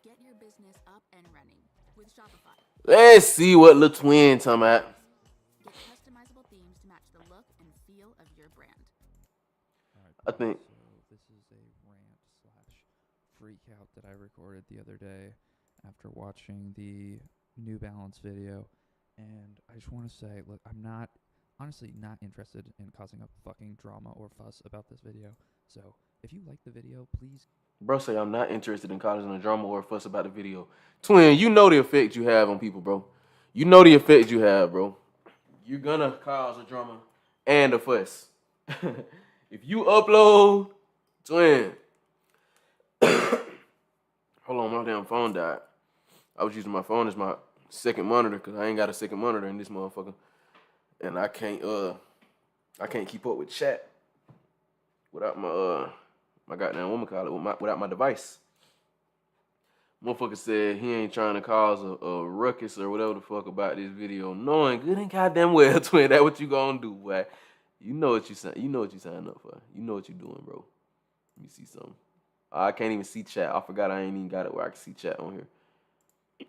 Get your business up and running with Shopify. Let's see what Lil Twin talking about. Get customizable themes to match the look and feel of your brand. All right, I people, think. so this is a rant slash freak out that I recorded the other day after watching the New Balance video. And I just want to say, look, I'm honestly not interested in causing a fucking drama or fuss about this video. So if you like the video, please. Bro say I'm not interested in causing a drama or a fuss about the video. Twin, you know the effect you have on people, bro. You know the effect you have, bro. You're gonna cause a drama and a fuss. If you upload, Twin. Hold on, my damn phone died. I was using my phone as my second monitor because I ain't got a second monitor in this motherfucker. And I can't keep up with chat without my goddamn without my device. Motherfucker said he ain't trying to cause a ruckus or whatever the fuck about this video, knowing good and goddamn well, Twin, that what you gonna do, boy. You know what you signed up for. You know what you doing, bro. Let me see something. I can't even see chat. I forgot I ain't even got it where I can see chat on here.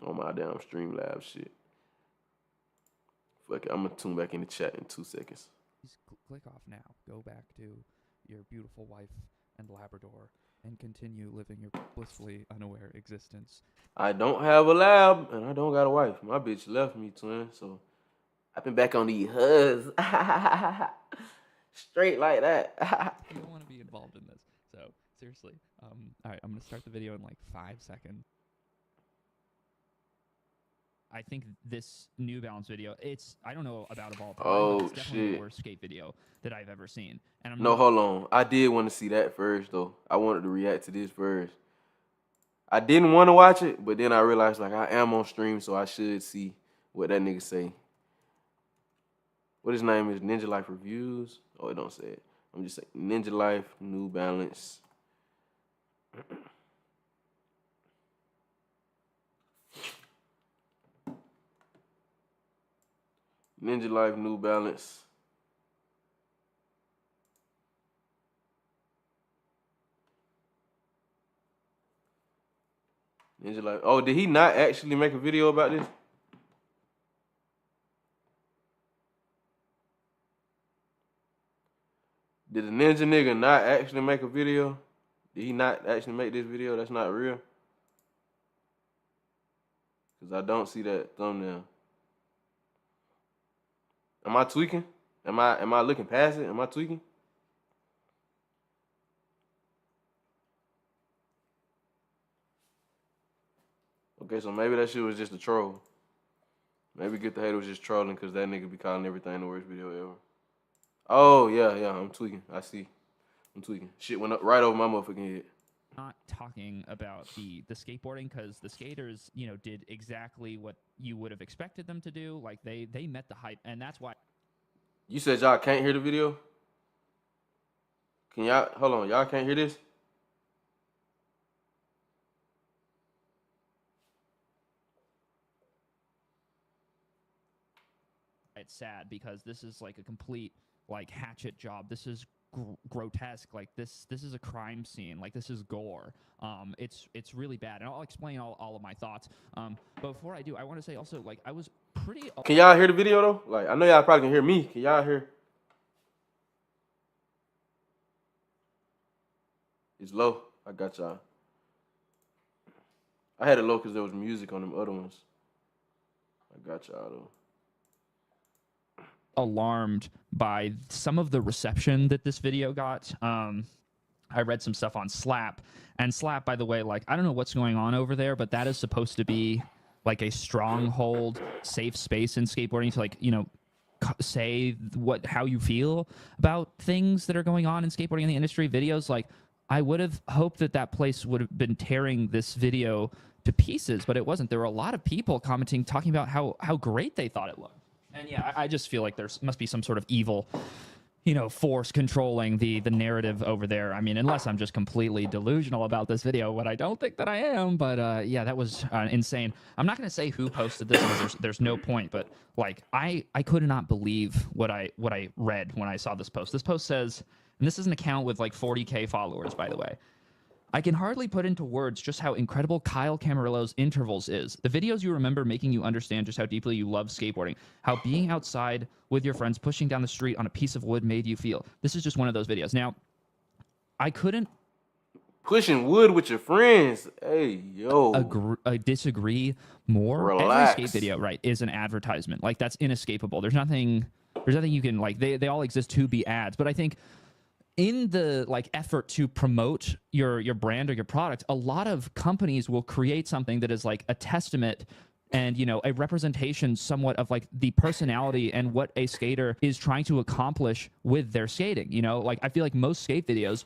On my damn Streamlabs shit. Fuck it, I'm gonna tune back in the chat in 2 seconds. Please click off now. Go back to your beautiful wife and Labrador and continue living your blissfully unaware existence. I don't have a lab and I don't got a wife. My bitch left me, Twin, so I've been back on these hugs. Straight like that. You don't want to be involved in this. So, seriously. All right, I'm going to start the video in like 5 seconds. I think this New Balance video, I don't know about of all time, but it's definitely the worst skate video that I've ever seen. And hold on. I did want to see that first, though. I wanted to react to this first. I didn't want to watch it, but then I realized, like, I am on stream, so I should see what that nigga say. What his name is? Ninja Life Reviews? Oh, it don't say it. I'm just saying Ninja Life, New Balance. Ninja Life, New Balance. Ninja Life. Oh, did he not actually make a video about this? Did the ninja nigga not actually make a video? Did he not actually make this video? That's not real? Because I don't see that thumbnail. Am I tweaking? Am I looking past it? Am I tweaking? Okay, so maybe that shit was just a troll. Maybe Get the Hater was just trolling because that nigga be calling everything the worst video ever. Oh, yeah, I'm tweaking. I see. I'm tweaking. Shit went up right over my motherfucking head. Not talking about the skateboarding because the skaters, did exactly what you would have expected them to do. Like they met the hype, and that's why. You said y'all can't hear the video? Can y'all hold on? Y'all can't hear this? It's sad because this is like a complete hatchet job. This is grotesque. Like this is a crime scene. Like this is gore. It's really bad, and I'll explain all of my thoughts. But before I do, I want to say also, like, I was pretty. Can y'all hear the video though? Like, I know y'all probably can hear me. Can y'all hear? It's low. I got y'all. I had it low because there was music on them other ones. I got y'all though. Alarmed by some of the reception that this video got. I read some stuff on Slap, and Slap, by the way, like, I don't know what's going on over there, but that is supposed to be like a stronghold, safe space in skateboarding to, like, say how you feel about things that are going on in skateboarding in the industry. Videos, like, I would have hoped that place would have been tearing this video to pieces, but it wasn't. There were a lot of people commenting, talking about how great they thought it looked. And yeah, I just feel like there must be some sort of evil, force controlling the narrative over there. I mean, unless I'm just completely delusional about this video, what I don't think that I am. But yeah, that was insane. I'm not going to say who posted this because there's no point. But like, I could not believe what I read when I saw this post. This post says, and this is an account with like 40K followers, by the way. I can hardly put into words just how incredible Kyle Camarillo's intervals is. The videos you remember making you understand just how deeply you love skateboarding, how being outside with your friends pushing down the street on a piece of wood made you feel. This is just one of those videos. Now, I couldn't Pushing wood with your friends. Hey, yo. disagree more. Every skate Relax. video, right, is an advertisement. Like, that's inescapable. There's nothing you can, like, they all exist to be ads. But I think in the like effort to promote your brand or your product, a lot of companies will create something that is like a testament and, you know, a representation somewhat of like the personality and what a skater is trying to accomplish with their skating. You know, like I feel like most skate videos,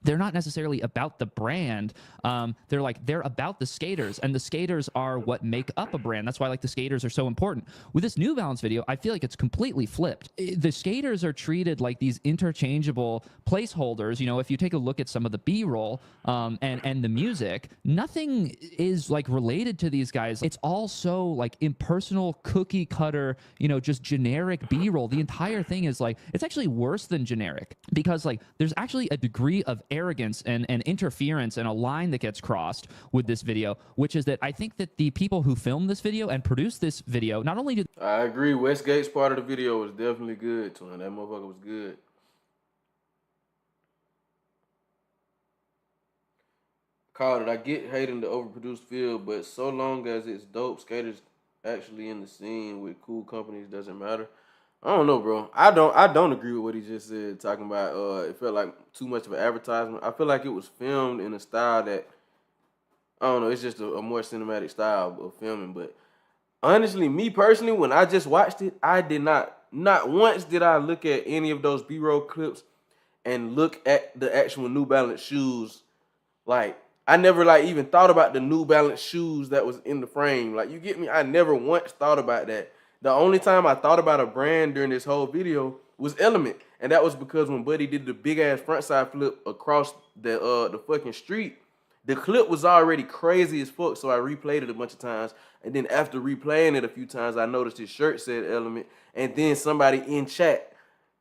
they're not necessarily about the brand. They're about the skaters, and the skaters are what make up a brand. That's why like the skaters are so important. With this New Balance video, I feel like it's completely flipped. The skaters are treated like these interchangeable placeholders. You know, if you take a look at some of the B-roll and the music, nothing is like related to these guys. It's all so like impersonal, cookie cutter, you know, just generic B-roll. The entire thing is like, it's actually worse than generic because like there's actually a degree of arrogance and interference and a line that gets crossed with this video, which is that I think that the people who filmed this video and produced this video, not only do I agree. Westgate's part of the video was definitely good, twin. That motherfucker was good. Called it. I get hating the overproduced feel, but so long as it's dope, skaters actually in the scene with cool companies doesn't matter. I don't know, bro. I don't agree with what he just said. Talking about it felt like too much of an advertisement. I feel like it was filmed in a style that I don't know. It's just a more cinematic style of filming. But honestly, me personally, when I just watched it, I did not once did I look at any of those B-roll clips and look at the actual New Balance shoes. Like I never like even thought about the New Balance shoes that was in the frame. Like you get me? I never once thought about that. The only time I thought about a brand during this whole video was Element, and that was because when Buddy did the big ass frontside flip across the fucking street, the clip was already crazy as fuck. So I replayed it a bunch of times, and then after replaying it a few times, I noticed his shirt said Element, and then somebody in chat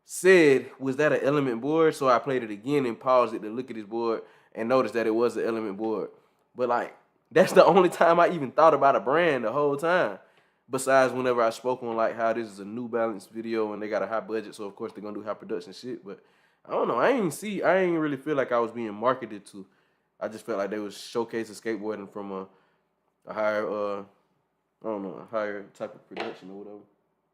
said, "Was that an Element board?" So I played it again and paused it to look at his board and noticed that it was an Element board. But like, that's the only time I even thought about a brand the whole time. Besides whenever I spoke on like how this is a New Balance video and they got a high budget, so of course they're gonna do high production shit. But I don't know. I ain't really feel like I was being marketed to. I just felt like they was showcasing skateboarding from a higher I don't know, a higher type of production or whatever.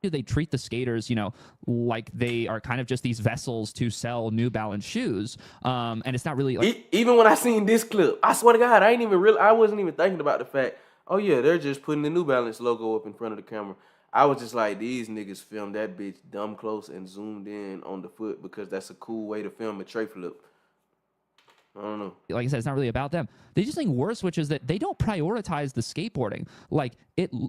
they treat the skaters, you know, like they are kind of just these vessels to sell New Balance shoes. And it's not really like Even when I seen this clip, I swear to God, I wasn't even thinking about the fact, oh yeah, they're just putting the New Balance logo up in front of the camera. I was just like, these niggas filmed that bitch dumb close and zoomed in on the foot because that's a cool way to film a tray flip. I don't know. I said, it's not really about them. They just think worse, which is that they don't prioritize the skateboarding. Like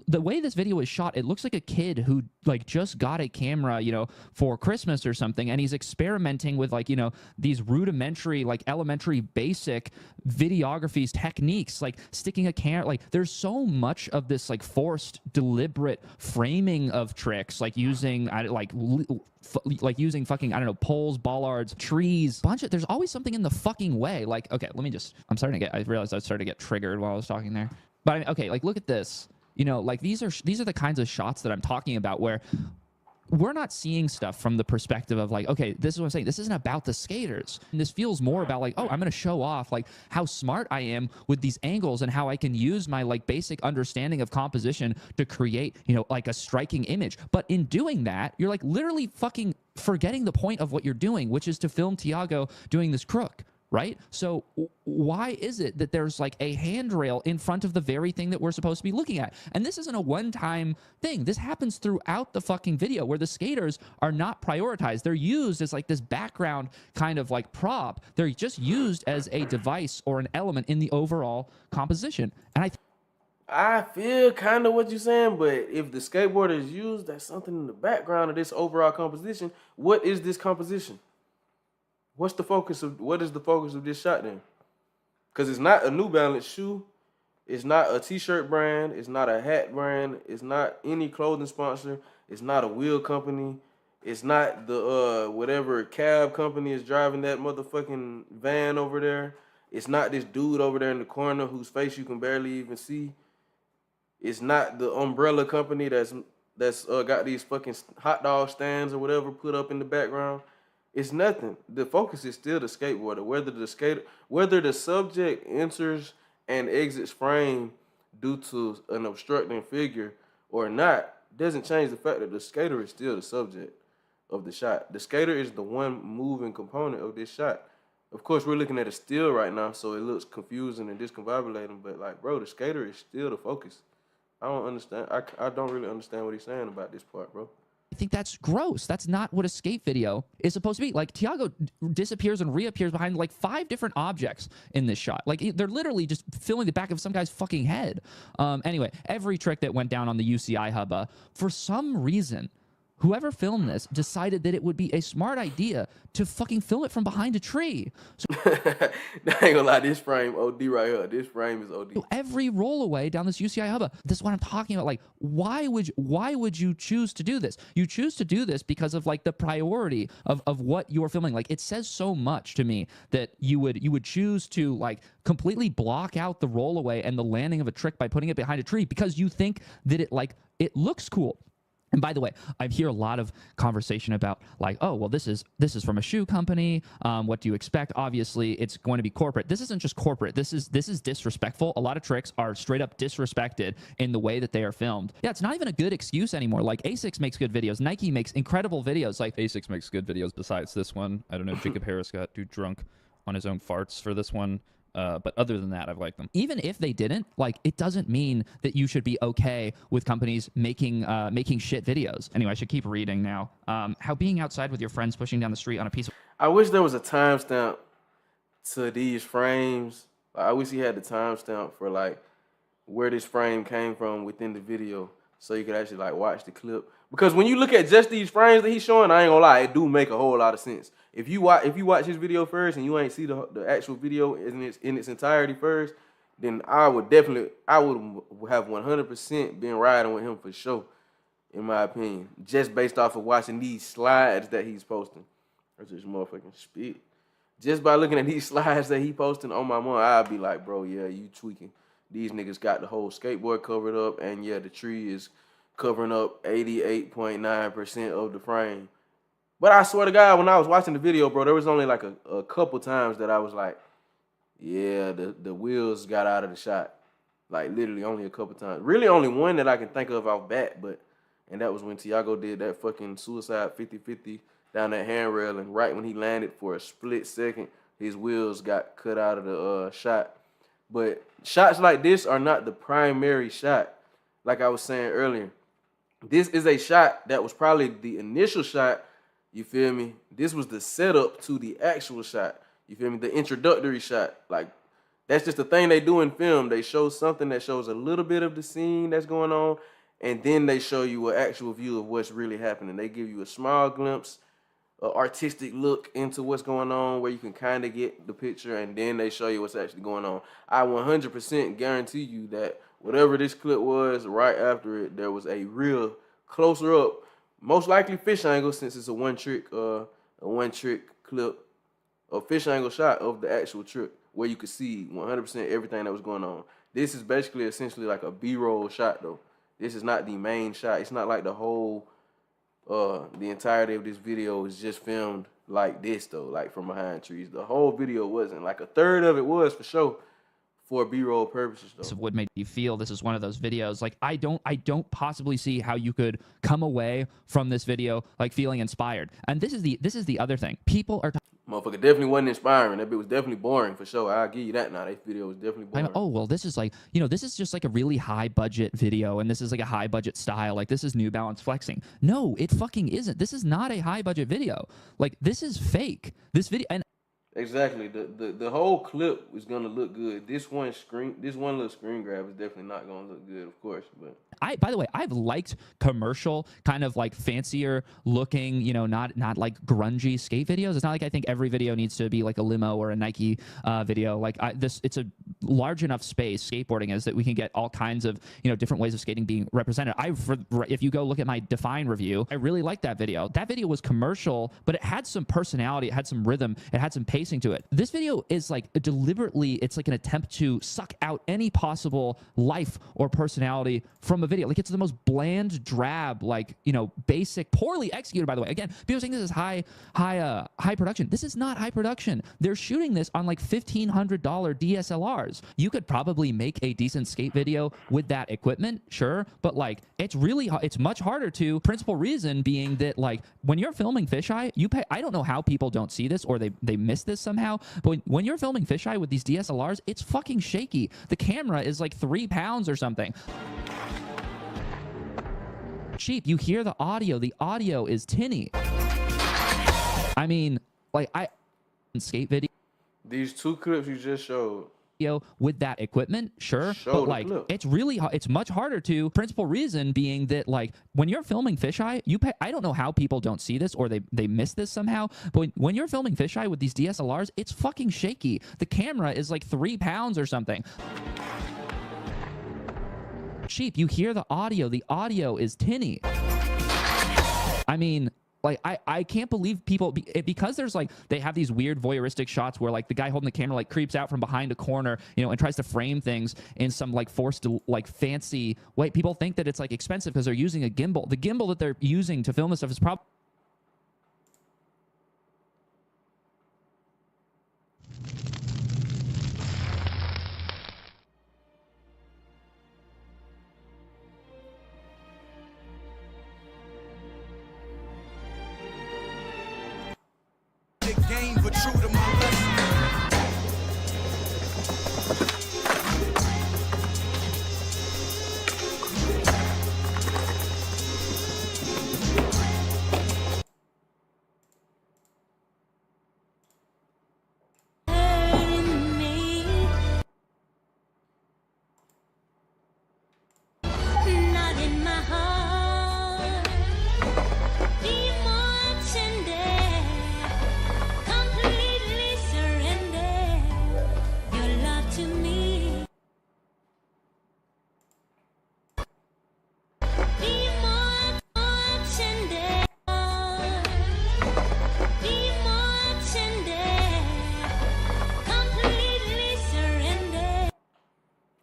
the way this video is shot, it looks like a kid who like just got a camera, you know, for Christmas or something, and he's experimenting with like, you know, these rudimentary, like elementary, basic videography techniques, like sticking a camera. Like there's so much of this like forced, deliberate framing of tricks, like using using fucking, I don't know, poles, bollards, trees, there's always something in the fucking way. Like, okay, I realized I started to get triggered while I was talking there. But okay, like look at this. You know, like these are the kinds of shots that I'm talking about where we're not seeing stuff from the perspective of like, okay, this is what I'm saying. This isn't about the skaters. And this feels more about like, oh, I'm going to show off like how smart I am with these angles and how I can use my like basic understanding of composition to create, you know, like a striking image. But in doing that, you're like literally fucking forgetting the point of what you're doing, which is to film Tiago doing this crook. Right? So why is it that there's like a handrail in front of the very thing that we're supposed to be looking at? And this isn't a one-time thing. This happens throughout the fucking video where the skaters are not prioritized. They're used as like this background kind of like prop. They're just used as a device or an element in the overall composition. And I feel kind of what you're saying, but if the skateboarder is used, that's something in the background of this overall composition. What is this composition? What is the focus of this shot then? Because it's not a New Balance shoe. It's not a t-shirt brand. It's not a hat brand. It's not any clothing sponsor. It's not a wheel company. It's not the whatever cab company is driving that motherfucking van over there. It's not this dude over there in the corner whose face you can barely even see. It's not the umbrella company that's got these fucking hot dog stands or whatever put up in the background. It's nothing. The focus is still the skateboarder. Whether the subject enters and exits frame due to an obstructing figure or not, doesn't change the fact that the skater is still the subject of the shot. The skater is the one moving component of this shot. Of course, we're looking at a still right now, so it looks confusing and discombobulating. But like, bro, the skater is still the focus. I don't understand. I don't really understand what he's saying about this part, bro. I think that's gross. That's not what a skate video is supposed to be. Like, Tiago disappears and reappears behind like 5 different objects in this shot. Like, they're literally just filling the back of some guy's fucking head. Anyway, every trick that went down on the UCI hubba, for some reason, whoever filmed this decided that it would be a smart idea to fucking film it from behind a tree. So I ain't gonna lie, this frame OD right here. This frame is OD. every rollaway down this UCI hubba. This is what I'm talking about. Like, why would you choose to do this? You choose to do this because of like the priority of what you're filming. Like, it says so much to me that you would choose to like completely block out the rollaway and the landing of a trick by putting it behind a tree because you think that it looks cool. And by the way, I hear a lot of conversation about like, oh, well, this is from a shoe company. What do you expect? Obviously, it's going to be corporate. This isn't just corporate. This is disrespectful. A lot of tricks are straight up disrespected in the way that they are filmed. Yeah, it's not even a good excuse anymore. Like, Asics makes good videos. Nike makes incredible videos. Like, Asics makes good videos besides this one. I don't know. Jacob Harris got too drunk on his own farts for this one. But other than that, I've liked them. Even if they didn't, like, it doesn't mean that you should be okay with companies making shit videos. Anyway, I should keep reading now. How being outside with your friends pushing down the street on a piece of... I wish there was a timestamp to these frames. Like, I wish he had the timestamp for like where this frame came from within the video, so you could actually like watch the clip. Because when you look at just these frames that he's showing, I ain't gonna lie, it do make a whole lot of sense. If you watch his video first and you ain't see the actual video in its entirety first, then I would have 100% been riding with him for sure, in my opinion, just based off of watching these slides that he's posting. That's just motherfucking spit. Just by looking at these slides that he posting on my mom, I'd be like, bro, yeah, you tweaking. These niggas got the whole skateboard covered up, and yeah, the tree is covering up 88.9% of the frame. But I swear to God, when I was watching the video, bro, there was only like a couple times that I was like, yeah, the wheels got out of the shot. Like, literally only a couple times. Really only one that I can think of off bat, and that was when Tiago did that fucking suicide 50-50 down that handrail, and right when he landed for a split second, his wheels got cut out of the shot. But shots like this are not the primary shot. Like I was saying earlier, this is a shot that was probably the initial shot. You feel me? This was the setup to the actual shot. You feel me? The introductory shot. Like, that's just the thing they do in film. They show something that shows a little bit of the scene that's going on, and then they show you an actual view of what's really happening. They give you a small glimpse, an artistic look into what's going on where you can kind of get the picture, and then they show you what's actually going on. I 100% guarantee you that whatever this clip was, right after it, there was a real closer up, most likely fish angle, since it's a one trick clip, a fish angle shot of the actual trick where you could see 100% everything that was going on. This is basically essentially like a B-roll shot though. This is not the main shot. It's not like the whole, the entirety of this video is just filmed like this though, like from behind trees. The whole video wasn't. Like a third of it was for sure, for B-roll purposes though. Of what made you feel this is one of those videos. Like, I don't possibly see how you could come away from this video like feeling inspired. And this is the other thing. People are motherfucker definitely wasn't inspiring. That bit was definitely boring for sure. I'll give you that now. That video was definitely boring. oh, well, this is like, this is just like a really high budget video, and this is like a high budget style. Like, this is New Balance flexing. No, it fucking isn't. This is not a high budget video. Like, this is fake. This video, and exactly. The whole clip is gonna look good. This one little screen grab is definitely not gonna look good, of course. But by the way, I've liked commercial, kind of like fancier looking, not like grungy skate videos. It's not like I think every video needs to be like a limo or a Nike video. Like, it's a large enough space skateboarding is that we can get all kinds of, you know, different ways of skating being represented. If you go look at my Define review, I really liked that video. That video was commercial, but it had some personality, it had some rhythm, it had some pacing to it. This video is like deliberately, it's like an attempt to suck out any possible life or personality from a video. Like, it's the most bland, drab, like, you know, basic, poorly executed, by the way. Again, people are saying this is high production. This is not high production. They're shooting this on like $1,500 DSLRs. You could probably make a decent skate video with that equipment, sure, but like, it's much harder to. Principal reason being that, like, when you're filming fisheye, you pay. I don't know how people don't see this or they miss this somehow, but when you're filming fisheye with these DSLRs, it's fucking shaky. The camera is like 3 pounds or something. Cheap. You hear the audio is tinny. I mean, like, skate video. These 2 clips you just showed. With that equipment, sure, but like, it's much harder to. Principal reason being that, like, when you're filming fisheye, you pay. I don't know how people don't see this or they miss this somehow, but when you're filming fisheye with these DSLRs, it's fucking shaky. The camera is like 3 pounds or something. Cheap. You hear the audio is tinny. I mean, like, I can't believe people, because there's like, they have these weird voyeuristic shots where like the guy holding the camera like creeps out from behind a corner, you know, and tries to frame things in some like forced, like, fancy way. People think that it's like expensive because they're using a gimbal. The gimbal that they're using to film this stuff is probably game, but true to my lesson. Not in my heart. Be more tender. Completely surrender your love to me. Be more tender. Be more tender. Completely surrender.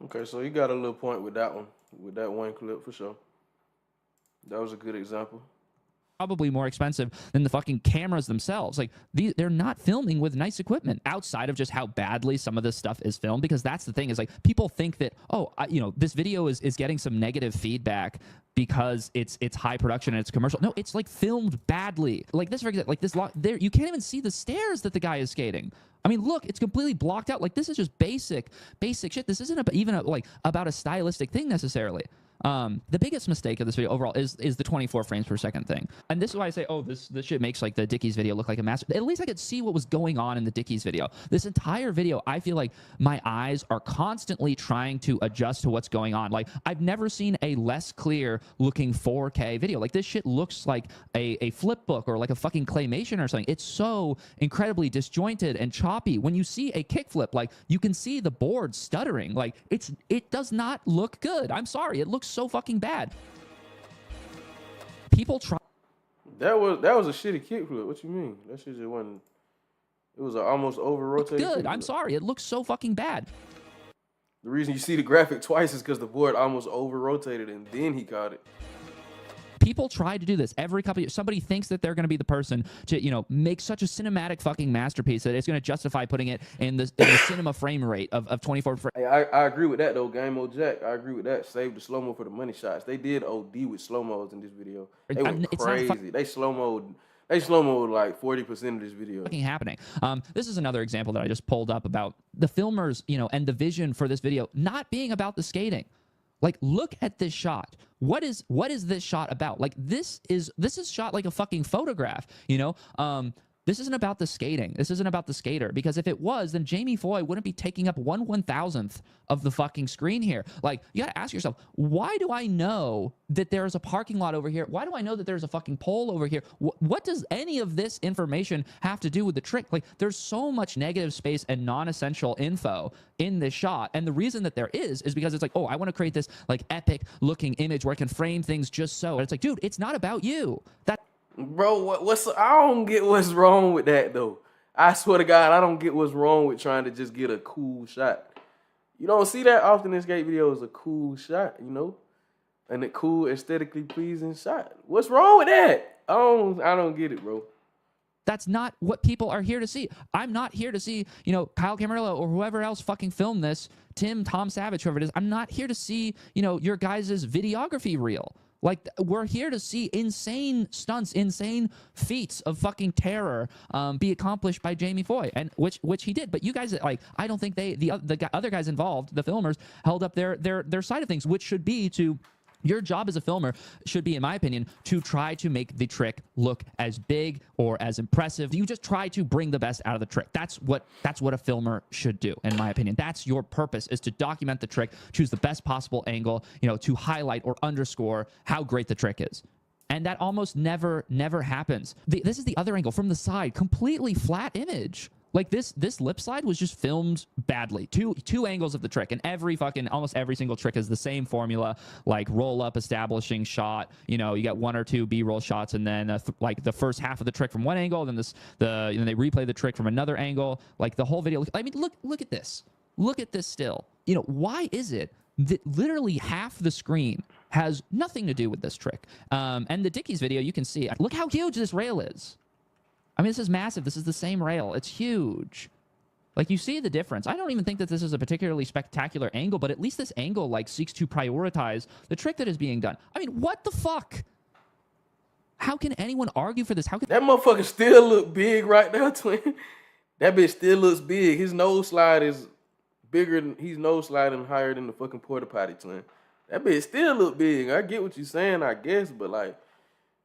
Okay, so you got a little point with that one, with that one clip for sure. That was a good example. probably more expensive than the fucking cameras themselves. Like, they're not filming with nice equipment outside of just how badly some of this stuff is filmed, because that's the thing, is like, people think that, oh, you know, this video is getting some negative feedback because it's high production and it's commercial. No, it's like filmed badly. Like this, for example, like this, there, you can't even see the stairs that the guy is skating. I mean, look, it's completely blocked out. Like, this is just basic shit. This isn't even like about a stylistic thing necessarily. The biggest mistake of this video overall is the 24 frames per second thing. And this is why I say, oh, this shit makes like the Dickies video look like a master. At least I could see what was going on in the Dickies video. This entire video, I feel like my eyes are constantly trying to adjust to what's going on. Like, I've never seen a less clear looking 4K video. Like, this shit looks like a flip book or like a fucking claymation or something. It's so incredibly disjointed and choppy. When you see a kickflip, like, you can see the board stuttering. Like, it does not look good. I'm sorry. It looks so fucking bad. People try. That was a shitty kickflip. What you mean? That shit just wasn't. It was an almost over rotated. Good. I'm sorry. It looks so fucking bad. The reason you see the graphic twice is because the board almost over rotated and then he caught it. People try to do this every couple of years. Somebody thinks that they're going to be the person to, you know, make such a cinematic fucking masterpiece that it's going to justify putting it in the cinema frame rate of 24 frames. Hey, I agree with that though, Game Mo Jack. I agree with that. Save the slow mo for the money shots. They did OD with slow mos in this video. They went crazy. They slow mo like 40% of this video. Fucking happening. This is another example that I just pulled up about the filmers, you know, and the vision for this video not being about the skating. Like, look at this shot. What is this shot about? Like, this is shot like a fucking photograph, you know? This isn't about the skating. This isn't about the skater. Because if it was, then Jamie Foy wouldn't be taking up 1/1000th of the fucking screen here. Like, you gotta ask yourself, why do I know that there's a parking lot over here? Why do I know that there's a fucking pole over here? What does any of this information have to do with the trick? Like, there's so much negative space and non-essential info in this shot. And the reason that there is because it's like, oh, I want to create this like epic looking image where I can frame things just so. And it's like, dude, it's not about you. Bro, I don't get what's wrong with that though. I swear to God, I don't get what's wrong with trying to just get a cool shot. You don't see that often in skate videos, a cool shot, you know? And a cool, aesthetically pleasing shot. What's wrong with that? I don't get it, bro. That's not what people are here to see. I'm not here to see, you know, Kyle Camarillo or whoever else fucking filmed this, Tom Savage, whoever it is. I'm not here to see, you know, your guys' videography reel. Like, we're here to see insane stunts, insane feats of fucking terror be accomplished by Jamie Foy, and which he did. But you guys, like, I don't think the other guys involved, the filmers, held up their side of things, which should be to. Your job as a filmer should be, in my opinion, to try to make the trick look as big or as impressive. You just try to bring the best out of the trick. That's what a filmer should do, in my opinion. That's your purpose, is to document the trick, choose the best possible angle, you know, to highlight or underscore how great the trick is. And that almost never happens. This is the other angle from the side, completely flat image. Like this lip slide was just filmed badly. Two angles of the trick, and almost every single trick is the same formula. Like roll up, establishing shot. You know, you got one or two B-roll shots, and then like the first half of the trick from one angle, then they replay the trick from another angle. Like the whole video. I mean, look at this. Look at this still. You know, why is it that literally half the screen has nothing to do with this trick? And the Dickies video, you can see. Look how huge this rail is. I mean, this is massive. This is the same rail. It's huge. Like, you see the difference. I don't even think that this is a particularly spectacular angle, but at least this angle, like, seeks to prioritize the trick that is being done. I mean, what the fuck? How can anyone argue for this? How can That motherfucker still look big right now, twin. That bitch still looks big. His nose slide is bigger than, he's nose sliding higher than the fucking porta potty, twin. That bitch still look big. I get what you're saying, I guess, but like,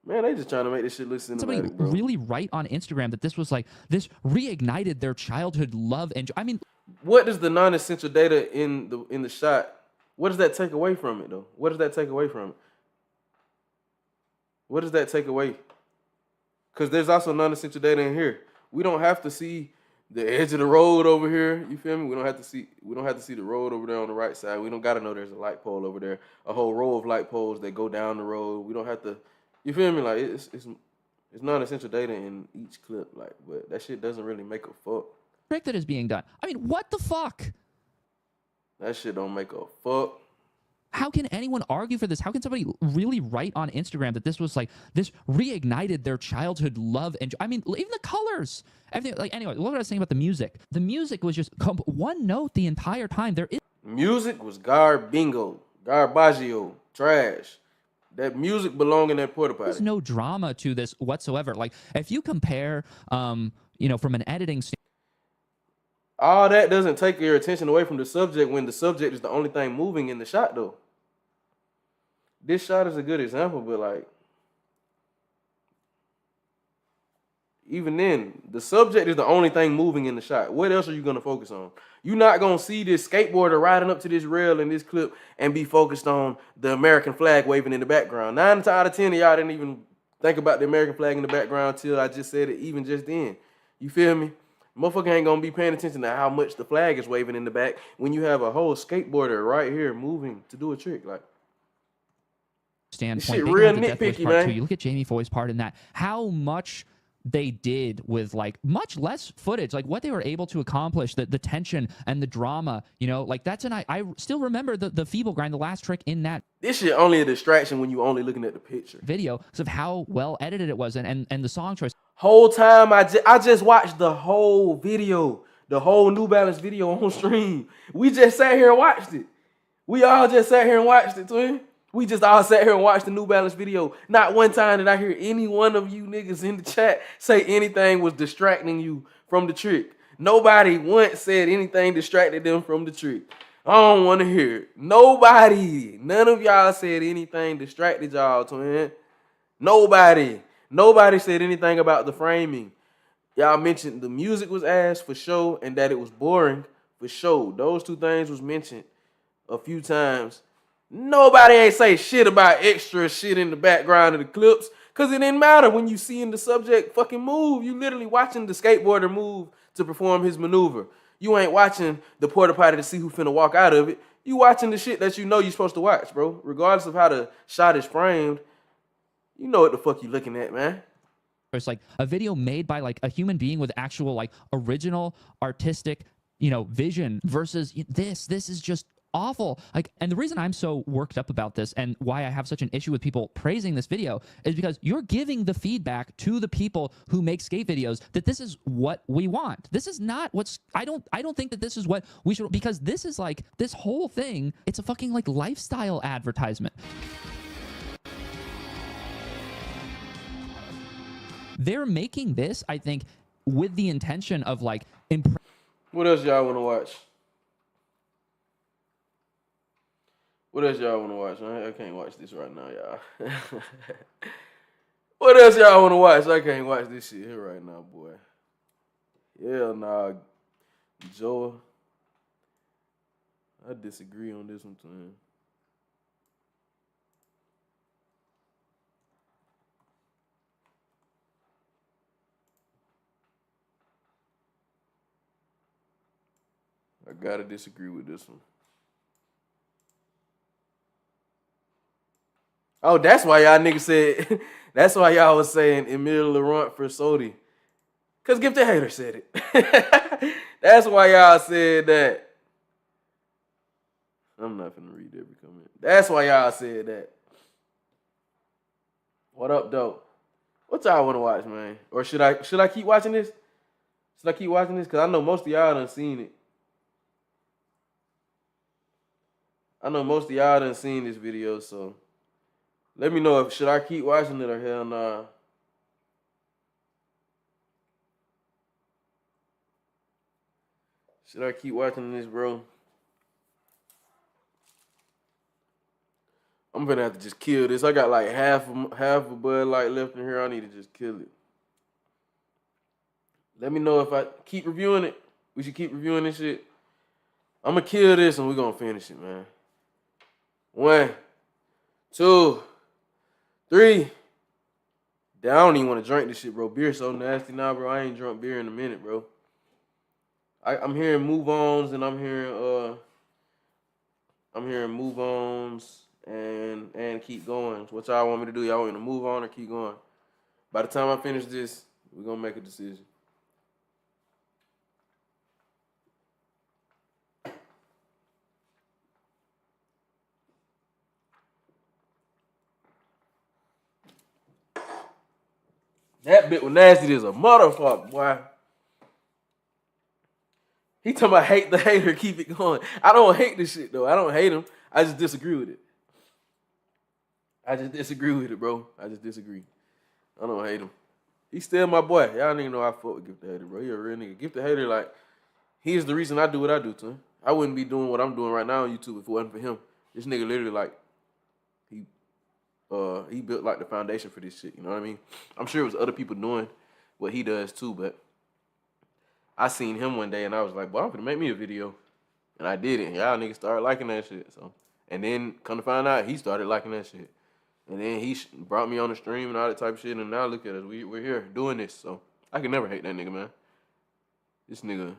man, they just trying to make this shit look cinematic, somebody bro. really write on Instagram that this was like, this reignited their childhood love and I mean, What does the non-essential data in the shot, what does that take away from it though? What does that take away from it? What does that take away? Because there's also non-essential data in here. We don't have to see the edge of the road over here. You feel me? We don't have to see the road over there on the right side. We don't gotta know there's a light pole over there, a whole row of light poles that go down the road. We don't have to. You feel me? Like it's non-essential data in each clip, like, but that shit doesn't really make a fuck. trick that is being done. I mean, what the fuck? That shit don't make a fuck. How can anyone argue for this? How can somebody really write on Instagram that this was like, this reignited their childhood love and I mean, even the colors, everything. Like, anyway, what was I saying about the music? The music was just one note the entire time. There is Music was garbaggio, trash. That music belong in that porta potty. there's no drama to this whatsoever. Like, if you compare, you know, from an editing standpoint, All that doesn't take your attention away from the subject when the subject is the only thing moving in the shot, though. This shot is a good example, but like, even then, the subject is the only thing moving in the shot. What else are you gonna focus on? You're not gonna see this skateboarder riding up to this rail in this clip and be focused on the American flag waving in the background. 9 out of 10 of y'all didn't even think about the American flag in the background till I just said it, even just then. You feel me? Motherfucker ain't gonna be paying attention to how much the flag is waving in the back when you have a whole skateboarder right here moving to do a trick. Like, standpoint, shit they real got the Death Wish nitpicky, part man. too. You look at Jamie Foy's part in that. How much they did with like much less footage, like what they were able to accomplish, the tension and the drama, you know, like that's I still remember the feeble grind, the last trick in that this shit only a distraction when you only looking at the picture. video because of how well edited it was and the song choice. Whole time I just watched the whole video, the whole New Balance video on stream. We just sat here and watched it. We all just sat here and watched it, twin. We just all sat here and watched the New Balance video. Not one time did I hear any one of you niggas in the chat say anything was distracting you from the trick. Nobody once said anything distracted them from the trick. I don't want to hear it. Nobody. None of y'all said anything distracted y'all, twin. Nobody said anything about the framing. Y'all mentioned the music was ass for sure and that it was boring for sure. Those two things was mentioned a few times. Nobody ain't say shit about extra shit in the background of the clips because it didn't matter when you seeing the subject fucking move. You literally watching the skateboarder move to perform his maneuver. You ain't watching the porta potty to see who finna walk out of it. You watching the shit that you know you're supposed to watch, bro. Regardless of how the shot is framed, you know what the fuck you looking at, man. It's like a video made by like a human being with actual like original artistic, vision versus this. This is just awful. Like, and the reason I'm so worked up about this and why I have such an issue with people praising this video is because you're giving the feedback to the people who make skate videos that this is what we want. This is not what's I don't think that this is what we should, because this is like this whole thing, it's a fucking like lifestyle advertisement. They're making this, I think, with the intention of like What else y'all want to watch? What else y'all want to watch? I can't watch this right now, y'all. What else y'all want to watch? I can't watch this shit here right now, boy. Hell nah. Joe. I disagree on this one, too. I gotta disagree with this one. Oh, that's why y'all niggas said, that's why y'all was saying Emile Laurent for Sodi. Because Gift the Hater said it. That's why y'all said that. I'm not finna read every comment. That's why y'all said that. What up, though? What y'all want to watch, man? Or should I keep watching this? Should I keep watching this? Because I know most of y'all done seen it. I know most of y'all done seen this video, so let me know if should I keep watching it or hell nah. Should I keep watching this, bro? I'm gonna have to just kill this. I got like half a Bud Light left in here. I need to just kill it. Let me know if I keep reviewing it. We should keep reviewing this shit. I'm gonna kill this and we're gonna finish it, man. 1, 2, 3. Damn, I don't even want to drink this shit, bro. Beer's so nasty now, bro. I ain't drunk beer in a minute, bro. I'm hearing move-ons and I'm hearing move-ons and keep going. What y'all want me to do? Y'all want me to move on or keep going? By the time I finish this, we're gonna make a decision. That bit was nasty as a motherfucker, boy. He talking about hate the hater, keep it going. I don't hate this shit, though. I don't hate him. I just disagree with it. I just disagree with it, bro. I just disagree. I don't hate him. He's still my boy. Y'all niggas know I fuck with Gift the Hater, bro. He a real nigga. Gift the Hater, like, he's the reason I do what I do to him. I wouldn't be doing what I'm doing right now on YouTube if it wasn't for him. This nigga literally, like, he built, like, the foundation for this shit, you know what I mean? I'm sure it was other people doing what he does, too, but I seen him one day, and I was like, boy, I'm gonna make me a video. And I did it, and y'all niggas started liking that shit, so. And then, come to find out, he started liking that shit. And then he brought me on the stream and all that type of shit, and now look at us. We're here doing this, so I can never hate that nigga, man. This nigga,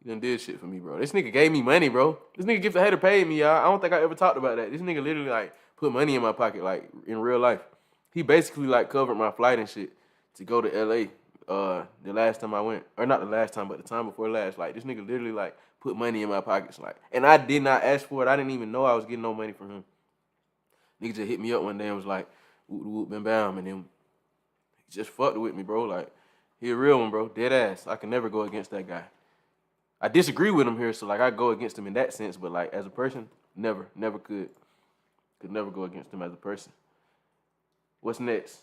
he done did shit for me, bro. This nigga gave me money, bro. This nigga Gift the Hater paid me, y'all. I don't think I ever talked about that. This nigga literally, like, put money in my pocket, like, in real life. He basically, like, covered my flight and shit to go to L.A. The last time I went. Or not the last time, but the time before last. Like, this nigga literally, like, put money in my pockets, like. And I did not ask for it. I didn't even know I was getting no money from him. Nigga just hit me up one day and was like, whoop, whoop, bam, bam. And then he just fucked with me, bro. Like, he a real one, bro. Dead ass. I can never go against that guy. I disagree with him here, so, like, I go against him in that sense. But, like, as a person, never could. Could never go against him as a person. What's next?